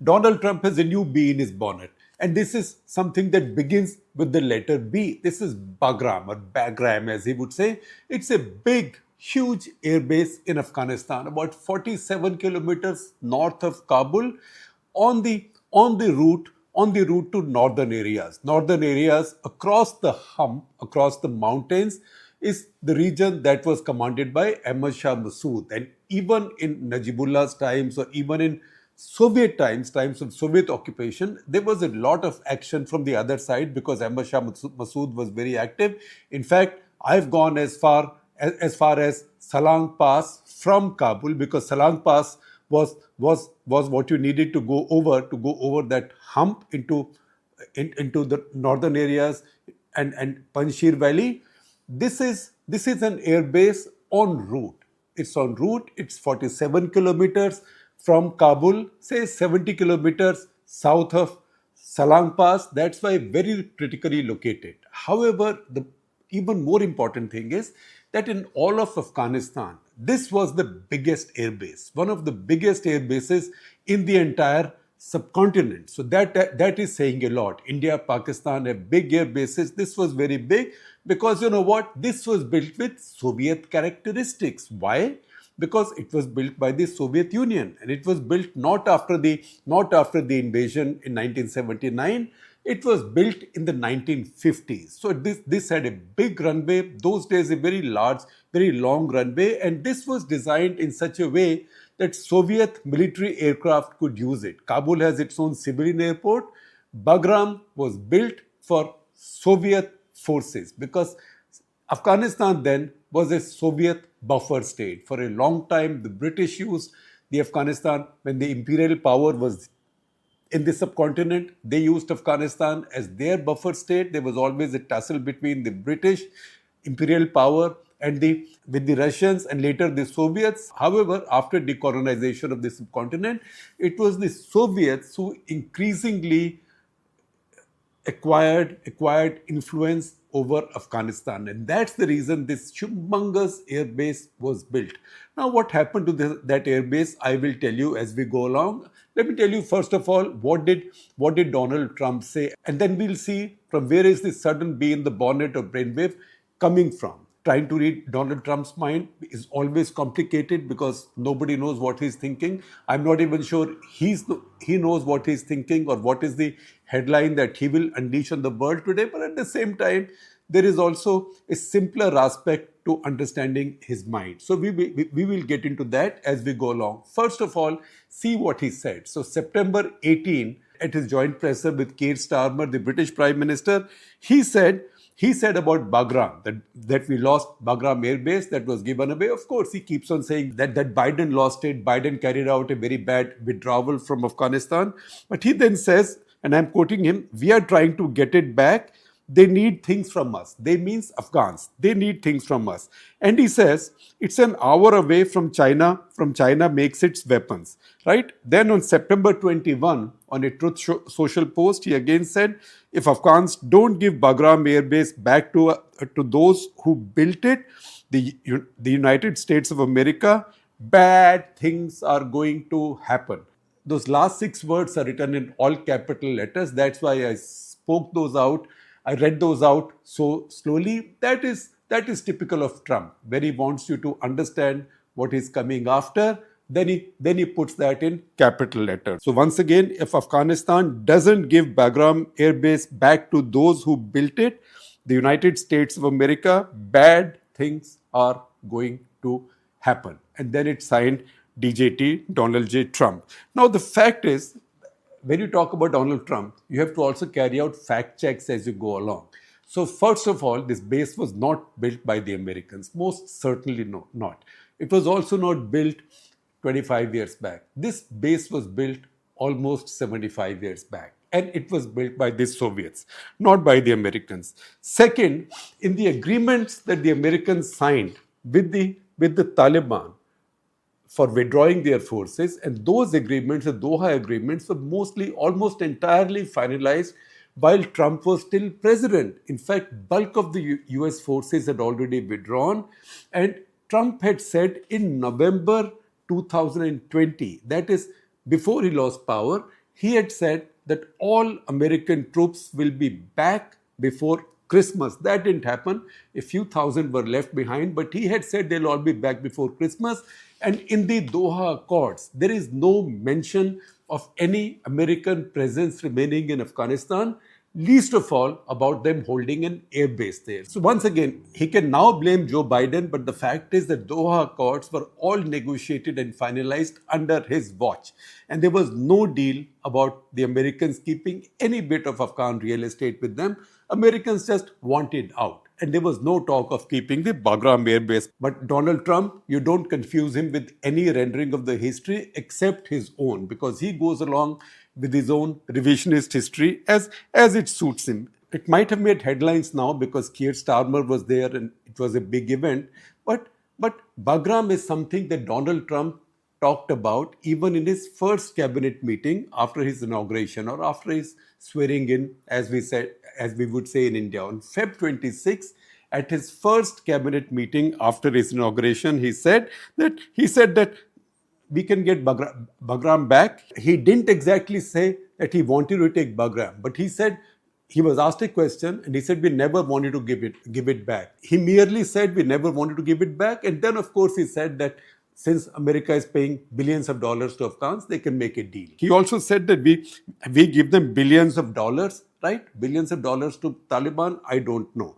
Donald Trump has a new bee in his bonnet. And this is something that begins with the letter B. This is Bagram or Bagram, as he would say. It's a big, huge airbase in Afghanistan, about 47 kilometers north of Kabul, on the route to northern areas across the hump, across the mountains, is the region that was commanded by Ahmad Shah Massoud. And even in Najibullah's times, or even in Soviet times of Soviet occupation, there was a lot of action from the other side because Ahmad Shah Massoud was very active. In fact, I've gone as far as Salang Pass from Kabul, because Salang Pass was what you needed to go over that hump into the northern areas and Panjshir Valley. This is an airbase en route. It's en route. It's 47 kilometers from Kabul, say 70 kilometers south of Salang Pass. That's why very critically located. However, the even more important thing is that in all of Afghanistan, this was the biggest airbase, one of the biggest air bases in the entire subcontinent. So that is saying a lot. India, Pakistan have big air bases. This was very big because you know what? This was built with Soviet characteristics. Why? Because it was built by the Soviet Union, and it was built not after the invasion in 1979. It was built in the 1950s. So this had a big runway. Those days, a very large, very long runway, and this was designed in such a way that Soviet military aircraft could use it. Kabul has its own civilian airport. Bagram was built for Soviet forces because Afghanistan then was a Soviet buffer state. For a long time, the British used the Afghanistan when the imperial power was in the subcontinent. They used Afghanistan as their buffer state. There was always a tussle between the British imperial power and with the Russians and later the Soviets. However, after decolonization of the subcontinent, it was the Soviets who increasingly acquired influence over Afghanistan, and that's the reason this humongous airbase was built. Now, what happened to that airbase, I will tell you as we go along. Let me tell you first of all, what did Donald Trump say, and then we'll see from where is this sudden bee in the bonnet or brainwave coming from. Trying to read Donald Trump's mind is always complicated because nobody knows what he's thinking. I'm not even sure he knows what he's thinking or what is the headline that he will unleash on the world today. But at the same time, there is also a simpler aspect to understanding his mind. So we will get into that as we go along. First of all, see what he said. So September 18, at his joint presser with Keir Starmer, the British Prime Minister, he said about Bagram, that we lost Bagram Air Base, that was given away. Of course, he keeps on saying that Biden lost it. Biden carried out a very bad withdrawal from Afghanistan. But he then says, and I'm quoting him, "We are trying to get it back. They need things from us." They means Afghans. They need things from us. And he says, it's an hour away from China. From China makes its weapons, right? Then on September 21, on a Truth Social post, he again said, if Afghans don't give Bagram Air Base back to those who built it, the United States of America, bad things are going to happen. Those last 6 words are written in all capital letters. That's why I spoke those out. I read those out so slowly. That is typical of Trump, where he wants you to understand what is coming after. Then he puts that in capital letters. So once again, if Afghanistan doesn't give Bagram Air Base back to those who built it, the United States of America, bad things are going to happen. And then it's signed DJT, Donald J. Trump. Now the fact is, when you talk about Donald Trump, you have to also carry out fact checks as you go along. So first of all, this base was not built by the Americans. Most certainly not. It was also not built 25 years back. This base was built almost 75 years back. And it was built by the Soviets, not by the Americans. Second, in the agreements that the Americans signed with the Taliban, for withdrawing their forces, and those agreements, the Doha agreements, were almost entirely finalized while Trump was still president. In fact, bulk of the US forces had already withdrawn, and Trump had said in November 2020, that is before he lost power, he had said that all American troops will be back before Christmas. That didn't happen. A few thousand were left behind, but he had said they'll all be back before Christmas. And in the Doha Accords, there is no mention of any American presence remaining in Afghanistan, least of all about them holding an airbase there. So once again, he can now blame Joe Biden, but the fact is that Doha Accords were all negotiated and finalized under his watch. And there was no deal about the Americans keeping any bit of Afghan real estate with them. Americans just wanted out. And there was no talk of keeping the Bagram air base. But Donald Trump, you don't confuse him with any rendering of the history except his own, because he goes along with his own revisionist history as it suits him. It might have made headlines now because Keir Starmer was there and it was a big event. But Bagram is something that Donald Trump talked about even in his first cabinet meeting after his inauguration, or after his swearing in, as we would say in India. On Feb 26, at his first cabinet meeting after his inauguration, he said that we can get Bagram back. He didn't exactly say that he wanted to take Bagram, but he said, he was asked a question and he said we never wanted to give it back. He merely said we never wanted to give it back, and then of course he said that since America is paying billions of dollars to Afghans, they can make a deal. He also said that we give them billions of dollars, right? Billions of dollars to Taliban, I don't know.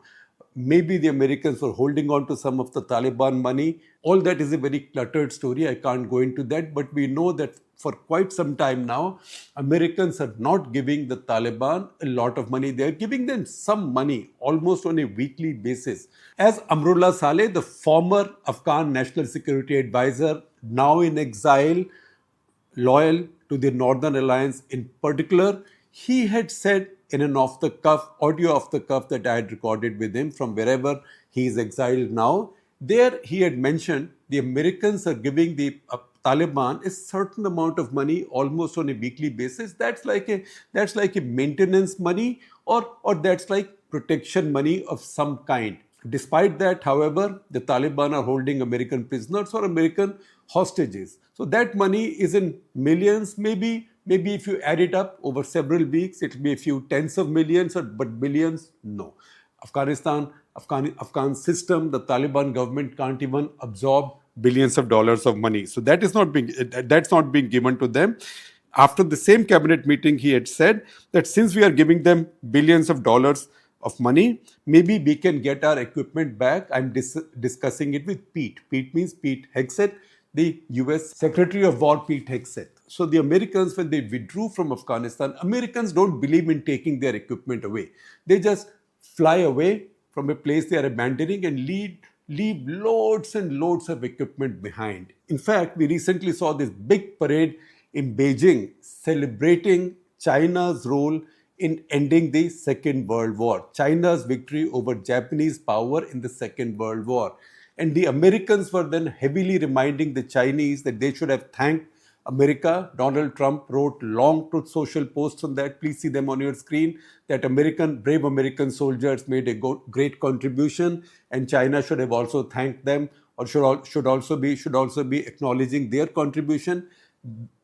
Maybe the Americans were holding on to some of the Taliban money. All that is a very cluttered story. I can't go into that. But we know that for quite some time now, Americans are not giving the Taliban a lot of money. They're giving them some money almost on a weekly basis. As Amrullah Saleh, the former Afghan National Security Advisor, now in exile, loyal to the Northern Alliance in particular, he had said in an audio off the cuff that I had recorded with him from wherever he is exiled now, there he had mentioned the Americans are giving the Taliban a certain amount of money almost on a weekly basis. That's like a maintenance money, or that's like protection money of some kind. Despite that, however, the Taliban are holding American prisoners or American hostages. So that money is in millions, maybe if you add it up over several weeks, it will be a few tens of millions, but billions, no. Afghan system, the Taliban government can't even absorb billions of dollars of money. So that's not being given to them. After the same cabinet meeting, he had said that since we are giving them billions of dollars of money, maybe we can get our equipment back. I'm discussing it with Pete. Pete means Pete Hegseth, the US Secretary of War, Pete Hegseth. So the Americans, when they withdrew from Afghanistan, Americans don't believe in taking their equipment away. They just fly away from a place they are abandoning and leave loads and loads of equipment behind. In fact, we recently saw this big parade in Beijing celebrating China's role in ending the Second World War, China's victory over Japanese power in the Second World War. And the Americans were then heavily reminding the Chinese that they should have thanked America. Donald Trump wrote long Truth Social posts on that. Please see them on your screen. That brave American soldiers made a great contribution, and China should have also thanked them, or should also be acknowledging their contribution.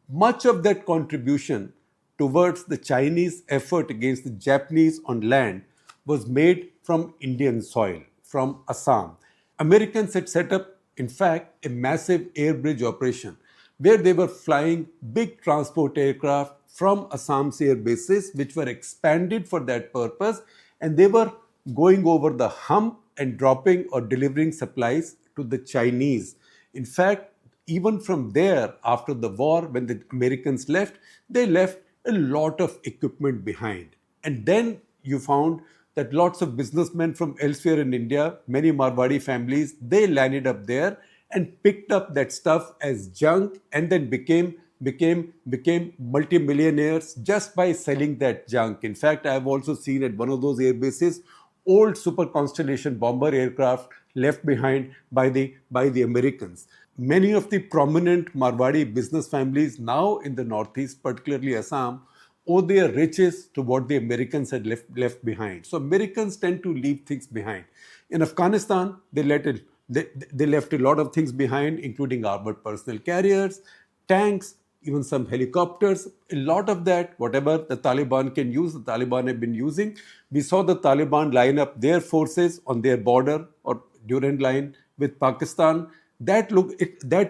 Much of that contribution towards the Chinese effort against the Japanese on land was made from Indian soil, from Assam. Americans had set up, in fact, a massive air bridge operation where they were flying big transport aircraft from Assam's air bases, which were expanded for that purpose, and they were going over the hump and dropping or delivering supplies to the Chinese. In fact, even from there, after the war, when the Americans left, they left a lot of equipment behind. And then you found that lots of businessmen from elsewhere in India, many Marwadi families, they landed up there and picked up that stuff as junk, and then became multimillionaires just by selling that junk. In fact, I have also seen at one of those air bases old Super Constellation bomber aircraft left behind by the Americans. Many of the prominent Marwadi business families now in the Northeast, particularly Assam, owe their riches to what the Americans had left behind. So Americans tend to leave things behind. In Afghanistan, they left a lot of things behind, including armored personnel carriers, tanks, even some helicopters. A lot of that, whatever the Taliban can use, the Taliban have been using. We saw the Taliban line up their forces on their border or Durand line with Pakistan. That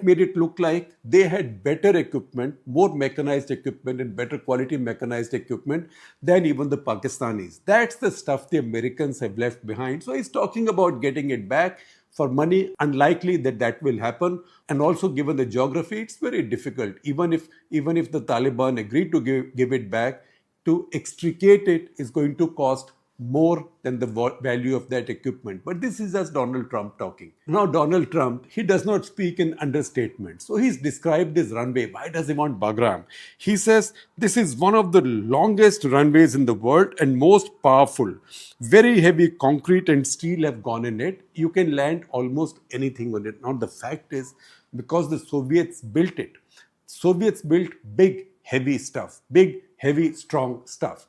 made it look like they had better equipment, more mechanized equipment, and better quality mechanized equipment than even the Pakistanis. That's the stuff the Americans have left behind. So he's talking about getting it back for money. Unlikely that that will happen, and also given the geography, it's very difficult. Even if the Taliban agreed to give it back, to extricate it is going to cost more than the value of that equipment. But this is just Donald Trump talking. Now, Donald Trump, he does not speak in understatement. So he's described this runway. Why does he want Bagram? He says, this is one of the longest runways in the world and most powerful. Very heavy concrete and steel have gone in it. You can land almost anything on it. Now, the fact is, because the Soviets built it, Soviets built big, heavy stuff, big, heavy, strong stuff.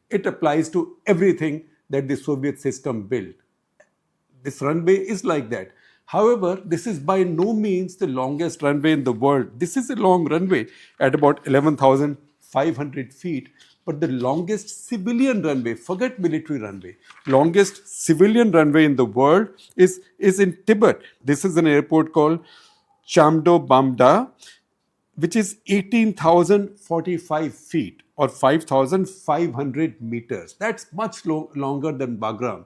It applies to everything that the Soviet system built. This runway is like that. However, this is by no means the longest runway in the world. This is a long runway at about 11,500 feet. But the longest civilian runway, forget military runway, longest civilian runway in the world is in Tibet. This is an airport called Chamdo Bamda, which is 18,045 feet or 5,500 meters. That's much longer than Bagram.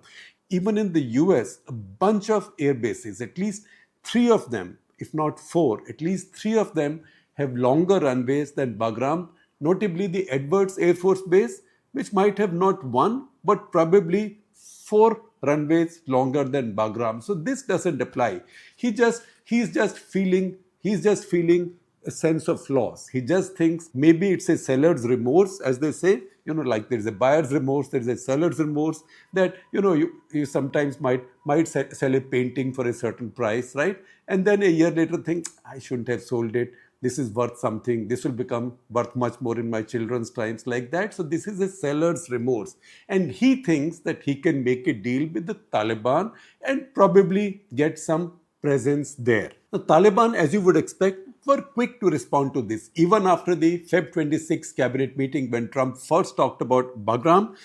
Even in the US, a bunch of air bases, at least 3 of them, if not 4, at least 3 of them have longer runways than Bagram, notably the Edwards Air Force Base, which might have not 1, but probably 4 runways longer than Bagram. So this doesn't apply. He's just feeling a sense of loss. He just thinks maybe it's a seller's remorse, as they say. Like there's a buyer's remorse, there's a seller's remorse, that you sometimes might sell a painting for a certain price, right? And then a year later think, I shouldn't have sold it. This is worth something. This will become worth much more in my children's times, like that. So this is a seller's remorse. And he thinks that he can make a deal with the Taliban and probably get some presence there. The Taliban, as you would expect, were quick to respond to this. Even after the Feb 26 cabinet meeting, when Trump first talked about Bagram,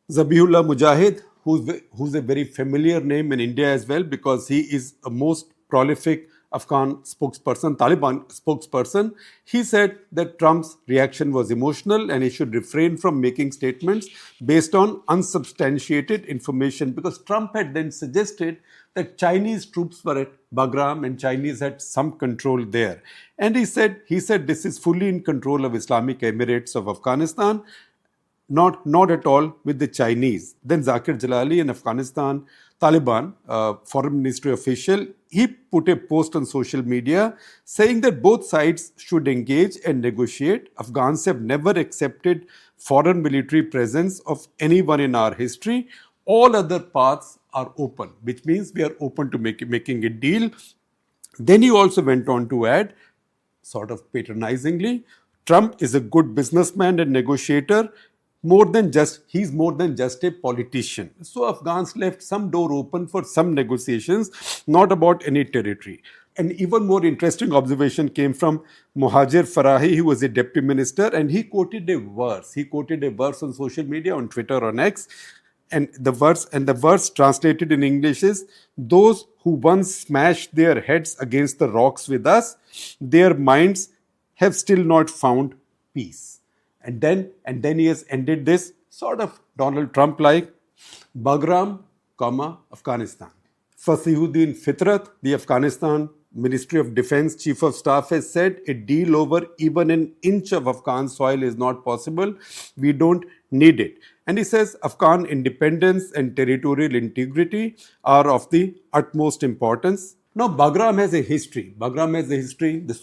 Zabihullah Mujahid, who's a very familiar name in India as well, because he is a most prolific Afghan spokesperson, Taliban spokesperson, he said that Trump's reaction was emotional and he should refrain from making statements based on unsubstantiated information, because Trump had then suggested that Chinese troops were at Bagram and Chinese had some control there. And he said this is fully in control of Islamic Emirates of Afghanistan, not at all with the Chinese. Then Zakir Jalali, an Afghanistan Taliban foreign ministry official, he put a post on social media saying that both sides should engage and negotiate. Afghans have never accepted foreign military presence of anyone in our history. All other paths are open, which means we are open to making a deal. Then he also went on to add, sort of patronizingly, Trump is a good businessman and negotiator. He's more than just a politician. So Afghans left some door open for some negotiations, not about any territory. An even more interesting observation came from Muhajir Farahi, who was a deputy minister, and he quoted a verse. He quoted a verse on social media, on Twitter, on X, and the verse translated in English is, those who once smashed their heads against the rocks with us, their minds have still not found peace. And then he has ended this sort of Donald Trump-like, Bagram, Afghanistan. Fasihuddin Fitrat, the Afghanistan Ministry of Defense Chief of Staff, has said a deal over even an inch of Afghan soil is not possible. We don't need it. And he says Afghan independence and territorial integrity are of the utmost importance. Now, Bagram has a history. The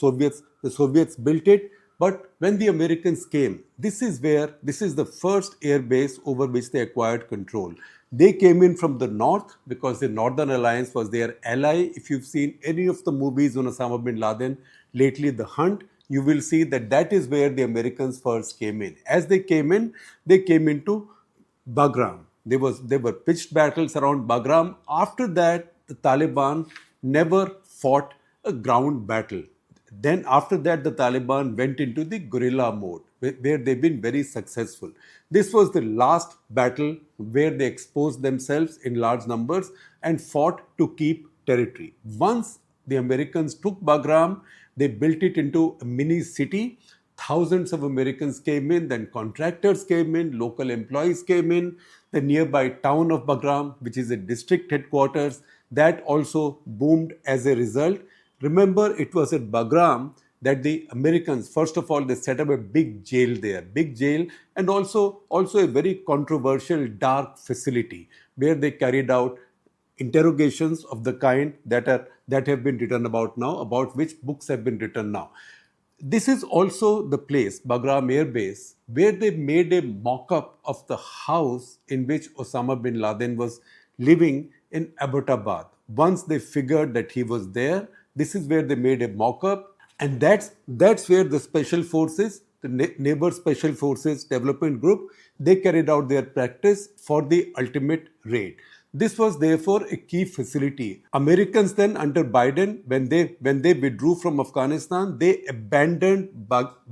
Soviets built it. But when the Americans came, this is the first air base over which they acquired control. They came in from the north because the Northern Alliance was their ally. If you've seen any of the movies on Osama bin Laden, lately The Hunt, you will see that is where the Americans first came in. As they came into Bagram. There were pitched battles around Bagram. After that, the Taliban never fought a ground battle. then after that, the Taliban went into the guerrilla mode, where they've been very successful. This was the last battle where they exposed themselves in large numbers and fought to keep territory. Once the Americans took Bagram, they built it into a mini city. Thousands of Americans came in, then contractors came in, local employees came in. The nearby town of Bagram, which is a district headquarters, that also boomed as a result. Remember, it was at Bagram that the Americans, first of all, they set up a big jail there, and also a very controversial dark facility where they carried out interrogations of the kind that have been written about now, about which books have been written now. This is also the place, Bagram Air Base, where they made a mock-up of the house in which Osama bin Laden was living in Abbottabad. Once they figured that he was there, this is where they made a mock-up, and that's where the special forces, the Neighbor Special Forces Development Group, they carried out their practice for the ultimate raid. This was therefore a key facility. Americans then under Biden, when they withdrew from Afghanistan, they abandoned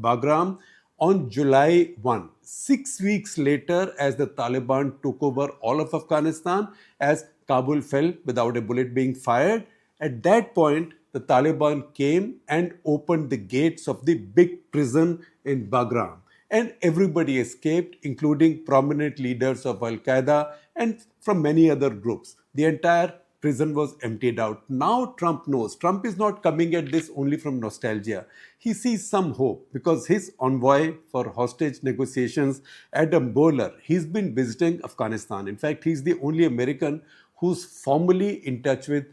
Bagram on July 1. 6 weeks later, as the Taliban took over all of Afghanistan, as Kabul fell without a bullet being fired, at that point, the Taliban came and opened the gates of the big prison in Bagram. And everybody escaped, including prominent leaders of Al-Qaeda and from many other groups. The entire prison was emptied out. Now Trump knows. Trump is not coming at this only from nostalgia. He sees some hope because his envoy for hostage negotiations, Adam Boehler, he's been visiting Afghanistan. In fact, he's the only American who's formally in touch with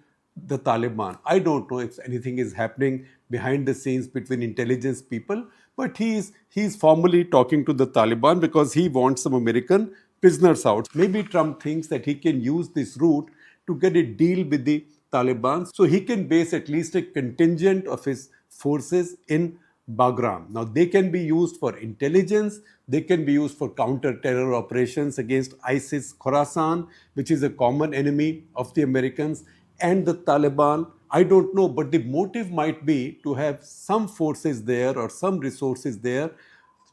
the Taliban. I don't know if anything is happening behind the scenes between intelligence people, but he's formally talking to the Taliban because he wants some American prisoners out. Maybe Trump thinks that he can use this route to get a deal with the Taliban so he can base at least a contingent of his forces in Bagram. Now, they can be used for intelligence, they can be used for counter-terror operations against ISIS Khorasan, which is a common enemy of the Americans, and the Taliban. I don't know, but the motive might be to have some forces there or some resources there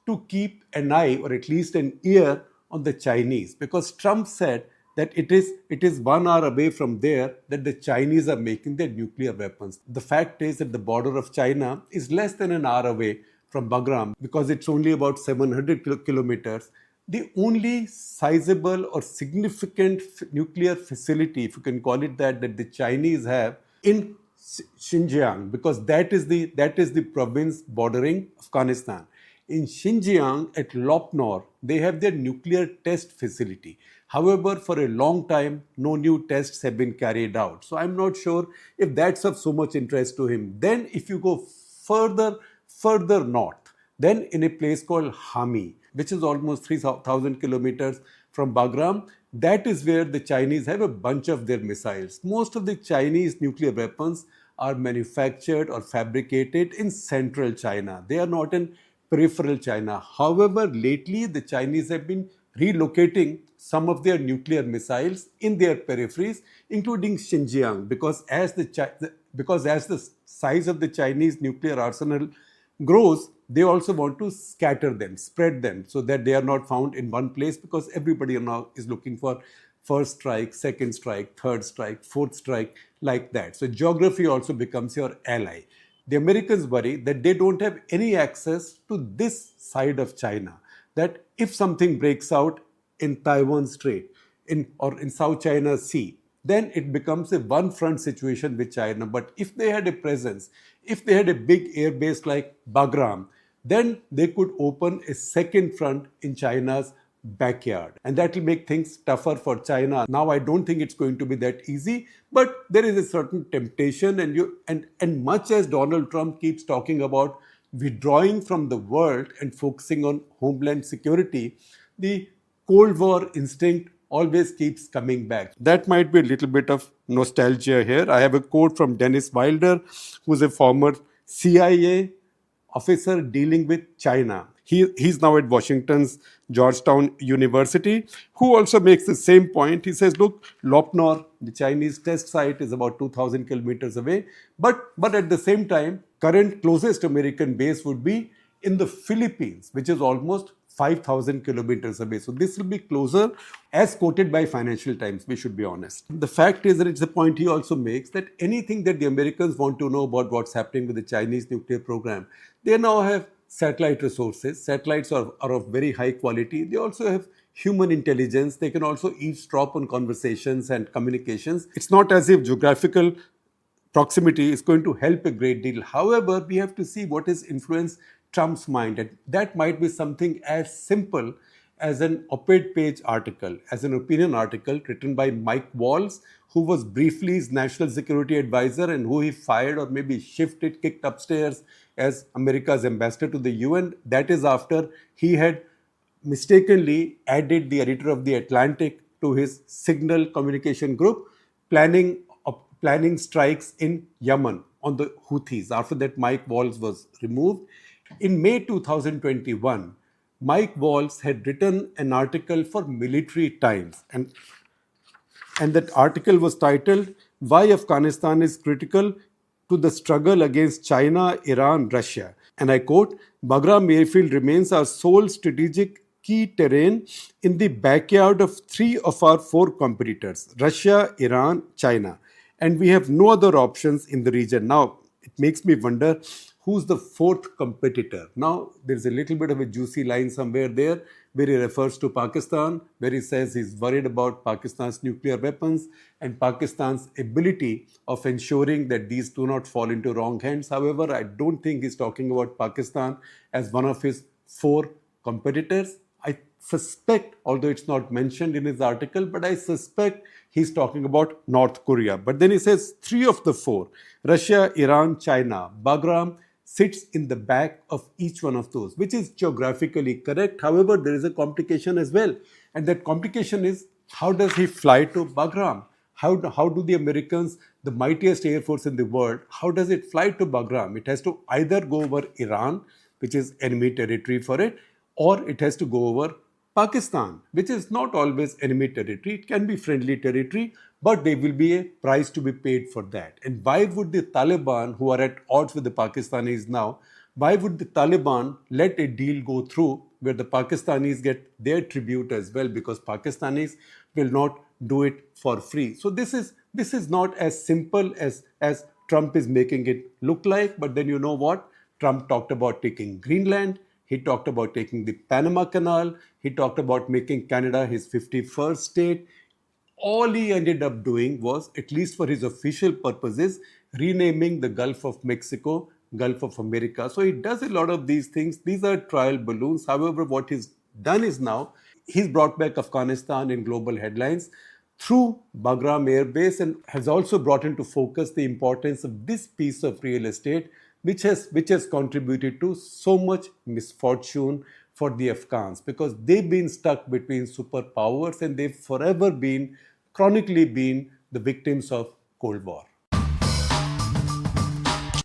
to keep an eye or at least an ear on the Chinese, because Trump said that it is 1 hour away from there that the Chinese are making their nuclear weapons. The fact is that the border of China is less than an hour away from Bagram because it's only about 700 kilometers. The only sizable or significant nuclear facility, if you can call it that the Chinese have in Xinjiang, because that is the province bordering Afghanistan. In Xinjiang at Lopnor, they have their nuclear test facility. However, for a long time, no new tests have been carried out. So I'm not sure if that's of so much interest to him. Then if you go further north, then in a place called Hami, which is almost 3,000 kilometers from Bagram, that is where the Chinese have a bunch of their missiles. Most of the Chinese nuclear weapons are manufactured or fabricated in central China. They are not in peripheral China. However, lately the Chinese have been relocating some of their nuclear missiles in their peripheries, including Xinjiang, because as the size of the Chinese nuclear arsenal grows, they also want to scatter them, spread them, so that they are not found in one place, because everybody now is looking for first strike, second strike, third strike, fourth strike, like that. So geography also becomes your ally. The Americans worry that they don't have any access to this side of China, that if something breaks out in Taiwan Strait or in South China Sea, then it becomes a one-front situation with China. But if they had a presence, if they had a big air base like Bagram, then they could open a second front in China's backyard. And that will make things tougher for China. Now, I don't think it's going to be that easy, but there is a certain temptation. And much as Donald Trump keeps talking about withdrawing from the world and focusing on homeland security, the Cold War instinct always keeps coming back. That might be a little bit of nostalgia here. I have a quote from Dennis Wilder, who's a former CIA officer dealing with China. He's now at Washington's Georgetown University, who also makes the same point. He says, look, Lopnor, the Chinese test site, is about 2,000 kilometers away. But at the same time, current closest American base would be in the Philippines, which is almost 5,000 kilometers away. So this will be closer, as quoted by Financial Times, we should be honest. The fact is that it's the point he also makes, that anything that the Americans want to know about what's happening with the Chinese nuclear program, they now have satellite resources. Satellites are of very high quality. They also have human intelligence. They can also eavesdrop on conversations and communications. It's not as if geographical proximity is going to help a great deal. However, we have to see what has influenced Trump's mind. And that might be something as simple as an op-ed page article, as an opinion article written by Mike Waltz, who was briefly his national security advisor and who he fired or maybe shifted, kicked upstairs as America's ambassador to the UN. That is after he had mistakenly added the editor of The Atlantic to his signal communication group, planning strikes in Yemen on the Houthis. After that, Mike Waltz was removed. In May 2021, Mike Waltz had written an article for Military Times, and that article was titled, Why Afghanistan is Critical to the Struggle Against China, Iran, Russia. And I quote, Bagram airfield remains our sole strategic key terrain in the backyard of 3 of our 4 competitors, Russia, Iran, China. And we have no other options in the region. Now, it makes me wonder, who's the 4th competitor? Now, there's a little bit of a juicy line somewhere there where he refers to Pakistan, where he says he's worried about Pakistan's nuclear weapons and Pakistan's ability of ensuring that these do not fall into wrong hands. However, I don't think he's talking about Pakistan as one of his 4 competitors. I suspect, although it's not mentioned in his article, but I suspect he's talking about North Korea. But then he says 3 of the 4, Russia, Iran, China. Bagram sits in the back of each one of those, which is geographically correct. However, there is a complication as well. And that complication is, how does he fly to Bagram? How do the Americans, the mightiest air force in the world, how does it fly to Bagram? It has to either go over Iran, which is enemy territory for it, or it has to go over Pakistan, which is not always enemy territory. It can be friendly territory, but there will be a price to be paid for that. And why would the Taliban, who are at odds with the Pakistanis now, why would the Taliban let a deal go through where the Pakistanis get their tribute as well? Because Pakistanis will not do it for free. So this is not as simple as Trump is making it look like. But then you know what? Trump talked about taking Greenland. He talked about taking the Panama Canal. He talked about making Canada his 51st state. All he ended up doing was, at least for his official purposes, renaming the Gulf of Mexico, Gulf of America. So he does a lot of these things. These are trial balloons. However, what he's done is now, he's brought back Afghanistan in global headlines through Bagram Air Base, and has also brought into focus the importance of this piece of real estate, which has contributed to so much misfortune for the Afghans, because they've been stuck between superpowers and they've forever been, chronically been, the victims of Cold War.